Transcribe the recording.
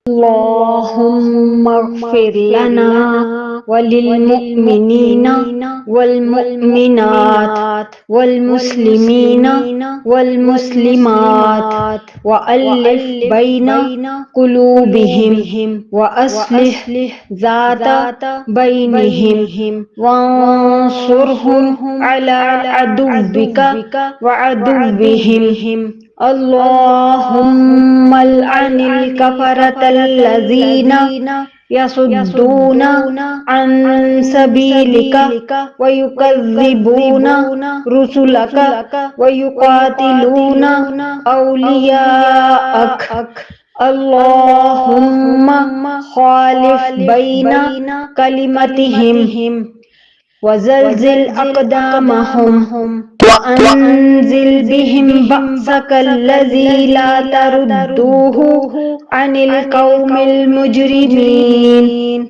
अल्लाहुम्मा इग़फ़िर लना वलिलमुमिनीना वल्मुमिनात वल्मुस्लिमीना वल्मुस्लिमात व अल्लिफ़ बैना कुलूबिहिम व अस्लिह ज़ाता बैनिहिम वंसुरहुम अला अदुव्विका व अदुव्विहिम। अल्लाहुम्मा अनिल कफ़रतल्लज़ीना यसुद्दूना अन सबीलिका व युकज़्ज़िबूना रुसुलका व युक़ातिलूना औलियाअक। अल्लाहुम्मा ख़ालिफ़ बैना कलिमतिहिम वज़ल्ज़िल अक़दामहुम वअन्ज़िल बिहिम बअसकल्लज़ी ला तरुद्दूहु अनिल क़ौमिल मुजरिमीन।